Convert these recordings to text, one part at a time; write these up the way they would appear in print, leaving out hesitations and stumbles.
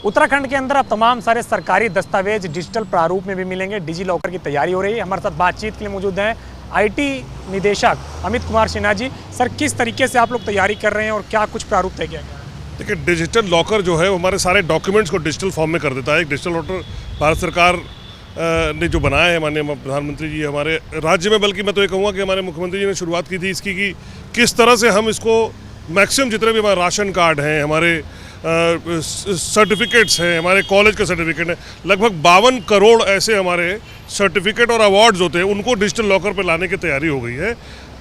उत्तराखंड के अंदर अब तमाम सारे सरकारी दस्तावेज डिजिटल प्रारूप में भी मिलेंगे। डिजी लॉकर की तैयारी हो रही है। हमारे साथ बातचीत के लिए मौजूद हैं आईटी निदेशक अमित कुमार सिन्हा जी। सर, किस तरीके से आप लोग तैयारी कर रहे हैं और क्या कुछ प्रारूप तय किया गया है? देखिए, डिजिटल लॉकर जो है वो हमारे सारे डॉक्यूमेंट्स को डिजिटल फॉर्म में कर देता है। एक डिजिटल लॉकर भारत सरकार ने जो बनाया है, माननीय प्रधानमंत्री जी हमारे राज्य में, बल्कि मैं तो ये कहूँगा कि हमारे मुख्यमंत्री जी ने शुरुआत की थी इसकी कि किस तरह से हम इसको मैक्सिमम जितने भी हमारे राशन कार्ड हैं, हमारे सर्टिफिकेट्स हैं, हमारे कॉलेज के सर्टिफिकेट हैं, लगभग 52 करोड़ ऐसे हमारे सर्टिफिकेट और अवार्ड्स होते हैं, उनको डिजिटल लॉकर पे लाने की तैयारी हो गई है।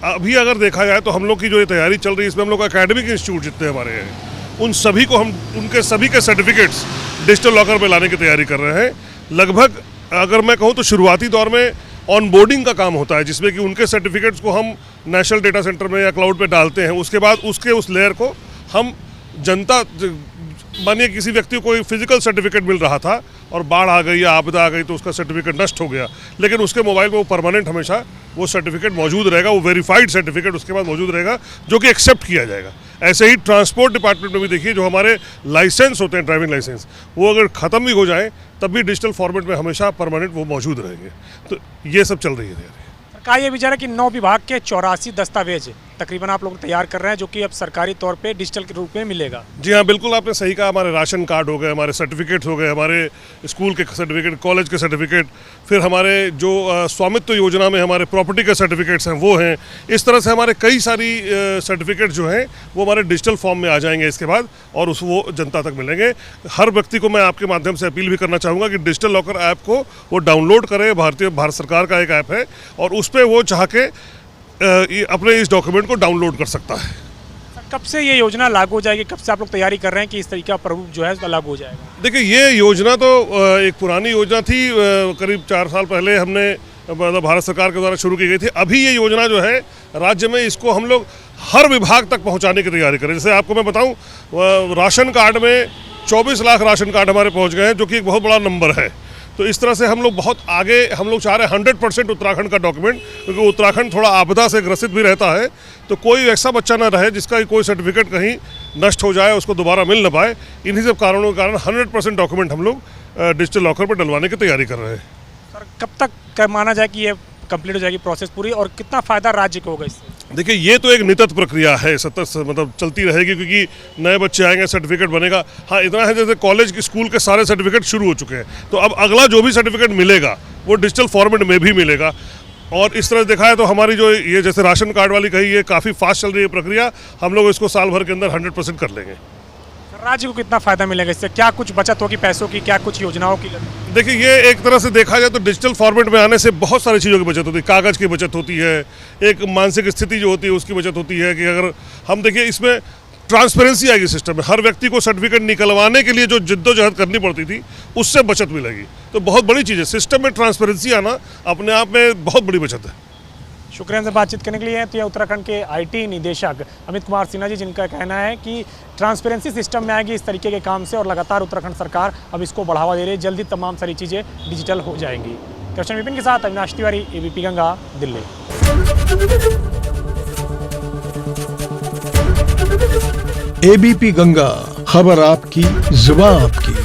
अभी अगर देखा जाए तो हम लोग की जो ये तैयारी चल रही है, इसमें हम लोग एकेडमिक इंस्टीट्यूट जितने हमारे हैं उन सभी को हम उनके सभी के सर्टिफिकेट्स डिजिटल लॉकर पे लाने की तैयारी कर रहे हैं। लगभग अगर मैं कहूँ तो शुरुआती दौर में ऑनबोर्डिंग का काम होता है, जिसमें कि उनके सर्टिफिकेट्स को हम नेशनल डेटा सेंटर में या क्लाउड पे डालते हैं। उसके बाद उसके उस लेयर को हम जनता, मानिए किसी व्यक्ति को कोई फिजिकल सर्टिफिकेट मिल रहा था और बाढ़ आ गई या आपदा आ गई तो उसका सर्टिफिकेट नष्ट हो गया, लेकिन उसके मोबाइल में वो परमानेंट हमेशा वो सर्टिफिकेट मौजूद रहेगा, वो वेरीफाइड सर्टिफिकेट उसके बाद मौजूद रहेगा जो कि एक्सेप्ट किया जाएगा। ऐसे ही ट्रांसपोर्ट डिपार्टमेंट में भी देखिए, जो हमारे लाइसेंस होते हैं, ड्राइविंग लाइसेंस, वो अगर ख़त्म भी हो जाए तब भी डिजिटल फॉर्मेट में हमेशा परमानेंट वो मौजूद रहेंगे। तो ये सब चल रही है। सरकार ये विचार है कि 9 विभाग के 84 दस्तावेज तकरीबन आप लोग तैयार कर रहे हैं, जो कि अब सरकारी तौर पे डिजिटल के रूप में मिलेगा। जी हाँ, बिल्कुल आपने सही कहा। हमारे राशन कार्ड हो गए, हमारे सर्टिफिकेट्स हो गए, हमारे स्कूल के सर्टिफिकेट, कॉलेज के सर्टिफिकेट, फिर हमारे जो स्वामित्व योजना में हमारे प्रॉपर्टी के सर्टिफिकेट्स हैं वो हैं। इस तरह से हमारे कई सारी सर्टिफिकेट जो हैं वो हमारे डिजिटल फॉर्म में आ जाएंगे इसके बाद, और वो जनता तक मिलेंगे। हर व्यक्ति को मैं आपके माध्यम से अपील भी करना चाहूँगा कि डिजिटल लॉकर ऐप को वो डाउनलोड करें। भारत सरकार का एक ऐप है और उस पर वो चाह के अपने इस डॉक्यूमेंट को डाउनलोड कर सकता है। कब से ये योजना लागू हो जाएगी? कब से आप लोग तैयारी कर रहे हैं कि इस तरीके का प्रारूप जो है उसका लागू हो जाएगा? देखिए, ये योजना तो एक पुरानी योजना थी, करीब 4 साल पहले हमने मतलब भारत सरकार के द्वारा शुरू की गई थी। अभी ये योजना जो है राज्य में, इसको हम लोग हर विभाग तक पहुँचाने की तैयारी करें। जैसे आपको मैं बताऊँ, राशन कार्ड में 24 लाख राशन कार्ड हमारे पहुँच गए हैं, जो कि एक बहुत बड़ा नंबर है। तो इस तरह से हम लोग बहुत आगे, हम लोग चाह रहे हैं 100% उत्तराखंड का डॉक्यूमेंट, क्योंकि उत्तराखंड थोड़ा आपदा से ग्रसित भी रहता है। तो कोई ऐसा बच्चा ना रहे जिसका कोई सर्टिफिकेट कहीं नष्ट हो जाए, उसको दोबारा मिल ना पाए। इन्हीं सब कारणों के कारण 100% डॉक्यूमेंट हम लोग डिजिटल लॉकर पर डलवाने की तैयारी कर रहे हैं। सर, कब तक माना जाए कि ये कंप्लीट हो जाएगी प्रोसेस पूरी, और कितना फ़ायदा राज्य को होगा इससे? देखिए, ये तो एक निरंतर प्रक्रिया है, सतत मतलब चलती रहेगी, क्योंकि नए बच्चे आएंगे, सर्टिफिकेट बनेगा। हाँ, इतना है जैसे कॉलेज की, स्कूल के सारे सर्टिफिकेट शुरू हो चुके हैं, तो अब अगला जो भी सर्टिफिकेट मिलेगा वो डिजिटल फॉर्मेट में भी मिलेगा। और इस तरह देखा है तो हमारी जो ये जैसे राशन कार्ड वाली कही, ये काफ़ी फास्ट चल रही है प्रक्रिया। हम लोग इसको साल भर के अंदर 100% कर लेंगे। राज्य को कितना फ़ायदा मिलेगा इससे? क्या कुछ बचत होगी पैसों की, क्या कुछ योजनाओं की? देखिए, ये एक तरह से देखा जाए तो डिजिटल फॉर्मेट में आने से बहुत सारी चीज़ों की बचत होती है। कागज़ की बचत होती है, एक मानसिक स्थिति जो होती है उसकी बचत होती है कि अगर हम देखिए, इसमें ट्रांसपेरेंसी आएगी सिस्टम में। हर व्यक्ति को सर्टिफिकेट निकलवाने के लिए जो जिद्दोजहद करनी पड़ती थी, उससे बचत मिलेगी। तो बहुत बड़ी चीज़ है, सिस्टम में ट्रांसपेरेंसी आना अपने आप में बहुत बड़ी बचत है। शुक्रिया से बातचीत करने के लिए। तो ये उत्तराखंड के आईटी निदेशक अमित कुमार सिन्हा जी, जिनका कहना है कि ट्रांसपेरेंसी सिस्टम में आएगी इस तरीके के काम से, और लगातार उत्तराखंड सरकार अब इसको बढ़ावा दे रही है। जल्दी तमाम सारी चीज़ें डिजिटल हो जाएंगी। कृष्ण विपिन के साथ अविनाश तिवारी, एबीपी गंगा, दिल्ली। एबीपी गंगा, खबर आपकी, जुबान आपकी।